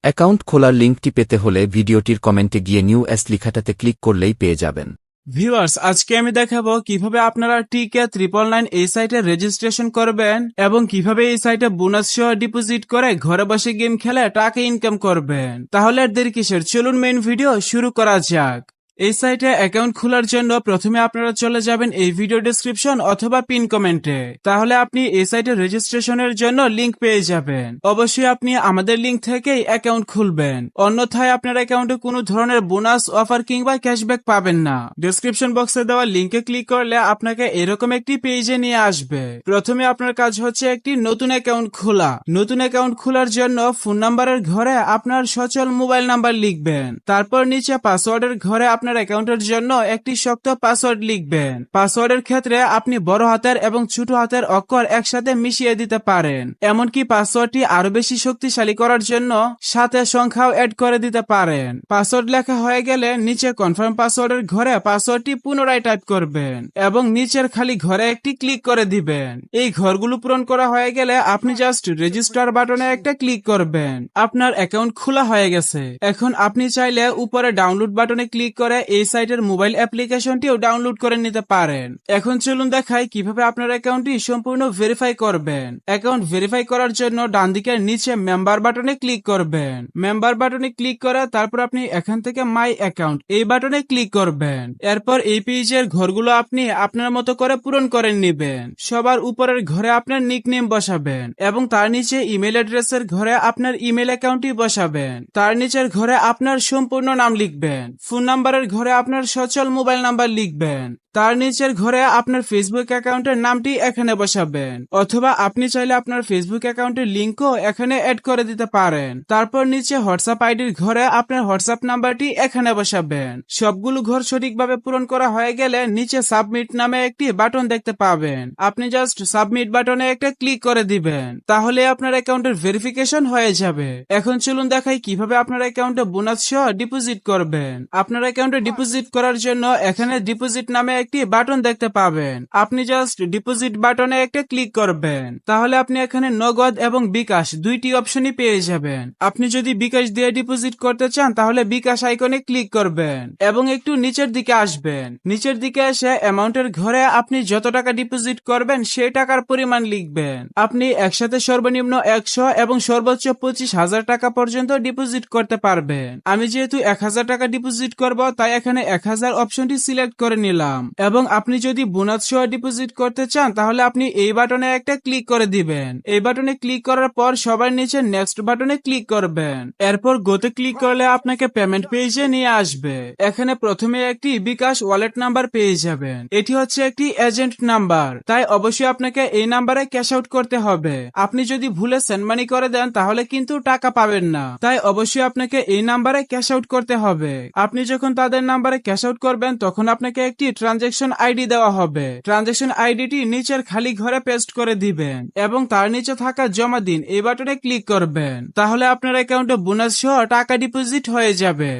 Account খোলার লিঙ্কটি পেতে হলে ভিডিওটির কমেন্টে গিয়ে নিউ এস লেখাটাতে ক্লিক করলেই পেয়ে যাবেন। ভিউয়ার্স, আজকে আমি দেখাবো কিভাবে আপনারা TK999 এই সাইটে রেজিস্ট্রেশন করবেন এবং কিভাবে এই সাইটে বোনাস সহ ডিপোজিট করে ঘরে বসে গেম খেলে টাকা ইনকাম করবেন। তাহলে আর দেরি কিসের, চলুন মেইন ভিডিও শুরু করা যাক। এই সাইটে অ্যাকাউন্ট খোলার জন্য প্রথমে আপনারা চলে যাবেন এই ভিডিও ডেসক্রিপশন অথবা পিন কমেন্টে। তাহলে আপনি এই সাইটে রেজিস্ট্রেশনের জন্য লিংক পেয়ে যাবেন। অবশ্যই আপনি আমাদের লিংক থেকেই অ্যাকাউন্ট খুলবেন, অন্যথায় আপনার অ্যাকাউন্টে কোনো ধরনের বোনাস অফার কিংবা ক্যাশব্যাক পাবেন না। ডেসক্রিপশন বক্সে দেওয়া লিংকে ক্লিক করলে আপনাকে এরকম একটি পেজে নিয়ে আসবে। প্রথমে আপনার কাজ হচ্ছে একটি নতুন অ্যাকাউন্ট খোলা। নতুন অ্যাকাউন্ট খোলার জন্য ফোন নাম্বারের ঘরে আপনার সচল মোবাইল নাম্বার লিখবেন। তারপর নিচে পাসওয়ার্ডের ঘরে আপনার অ্যাকাউন্টের জন্য একটি শক্ত পাসওয়ার্ড লিখবেন। পাসওয়ার্ডের ক্ষেত্রে আপনি বড় হাতের এবং ছোট হাতের অক্ষর একসাথে মিশিয়ে দিতে পারেন। এমনকি পাসওয়ার্ডটি আরো বেশি শক্তিশালী করার জন্য সাথে সংখ্যাও অ্যাড করে দিতে পারেন। পাসওয়ার্ড লেখা হয়ে গেলে নিচে কনফার্ম পাসওয়ার্ডের ঘরে পাসওয়ার্ডটি পুনরায় টাইপ করবেন এবং নিচের খালি ঘরে একটি ক্লিক করে দিবেন। এই ঘরগুলো পূরণ করা হয়ে গেলে আপনি জাস্ট রেজিস্টার বাটনে একটা ক্লিক করবেন। আপনার অ্যাকাউন্ট খোলা হয়ে গেছে। এখন আপনি চাইলে উপরে ডাউনলোড বাটনে ক্লিক করে এই সাইটের মোবাইল অ্যাপ্লিকেশনটিও ডাউনলোড করে নিতে পারেন। এখন চলুন দেখাই কিভাবে আপনার অ্যাকাউন্টটি সম্পূর্ণ ভেরিফাই করবেন। অ্যাকাউন্ট ভেরিফাই করার জন্য ডান দিকের নিচে মেম্বার বাটনে ক্লিক করবেন। মেম্বার বাটনে ক্লিক করে তারপর আপনি এখান থেকে মাই অ্যাকাউন্ট এই বাটনে ক্লিক করবেন। এরপর এই পেজের ঘরগুলো আপনি আপনার মতো করে পূরণ করে নেবেন। সবার উপরের ঘরে আপনার নিকনেম বসাবেন এবং তার নিচে ইমেল অ্যাড্রেসের ঘরে আপনার ইমেল অ্যাকাউন্টটি বসাবেন। তার নিচের ঘরে আপনার সম্পূর্ণ নাম লিখবেন। ফোন নাম্বারের ঘরে আপনার সচল মোবাইল নাম্বার লিখবেন। তার নিচের ঘরে আপনার ফেসবুক অ্যাকাউন্টের নামটি এখানে বসাবেন, অথবা আপনি চাইলে আপনার ফেসবুক অ্যাকাউন্টের লিঙ্কও এখানে অ্যাড করে দিতে পারেন। তারপর নিচে হোয়াটসঅ্যাপ আইডির ঘরে আপনার হোয়াটসঅ্যাপ নাম্বারটি এখানে বসাবেন। সবগুলো ঘর সঠিকভাবে পূরণ করা হয়ে গেলে নিচে সাবমিট নামে একটি বাটন দেখতে পাবেন। আপনি জাস্ট সাবমিট বাটনে একটা ক্লিক করে দিবেন, তাহলে আপনার অ্যাকাউন্টের ভেরিফিকেশন হয়ে যাবে। এখন চলুন দেখাই কিভাবে আপনার অ্যাকাউন্টে বোনাস সহ ডিপোজিট করবেন। আপনার অ্যাকাউন্টে ডিপোজিট করার জন্য এখানে ডিপোজিট নামে একটি বাটন দেখতে পাবেন। আপনি জাস্ট ডিপোজিট বাটনে একটা ক্লিক করবেন, তাহলে আপনি এখানে নগদ এবং বিকাশ দুইটি অপশনই পেয়ে যাবেন। আপনি যদি বিকাশ দিয়ে ডিপোজিট করতে চান তাহলে বিকাশ আইকনে ক্লিক করবেন এবং একটু নিচের দিকে আসবেন। নিচের দিকে এসে অ্যামাউন্টের ঘরে আপনি যত টাকা ডিপোজিট করবেন সেই টাকার পরিমাণ লিখবেন। আপনি একসাথে সর্বনিম্ন 100 এবং সর্বোচ্চ 25,000 টাকা পর্যন্ত ডিপোজিট করতে পারবেন। আমি যেহেতু 1,000 টাকা ডিপোজিট করব তাই এখানে 1,000 অপশনটি সিলেক্ট করে নিলাম। এবং আপনি যদি বোনাস সহ ডিপোজিট করতে চান তাহলে আপনি এই বাটনে একটা ক্লিক করে দিবেন। এই বাটনে ক্লিক করার পর সবার নিচে নেক্সট বাটনে ক্লিক করবেন। এরপর গোতে ক্লিক করলে আপনাকে পেমেন্ট পেজে নিয়ে আসবে। এখানে প্রথমে একটি বিকাশ ওয়ালেট নাম্বার পেয়ে যাবেন। এটি হচ্ছে একটি এজেন্ট নাম্বার, তাই অবশ্যই আপনাকে এই নাম্বারে ক্যাশ আউট করতে হবে। আপনি যদি ভুলে সেন্ড মানি করে দেন তাহলে কিন্তু টাকা পাবেন না, তাই অবশ্যই আপনাকে এই নাম্বারে ক্যাশ আউট করতে হবে। আপনি যখন তাদের নাম্বারে ক্যাশ আউট করবেন তখন আপনাকে একটি ট্রানজ্যাকশন আইডি দেওয়া হবে। ট্রানজ্যাকশন আইডিটি নিচের খালি ঘরে পেস্ট করে দিবেন এবং তার নিচে থাকা জমা দিন এই বাটনে ক্লিক করবেন, তাহলে আপনার অ্যাকাউন্টে বোনাস সহ টাকা ডিপোজিট হয়ে যাবে।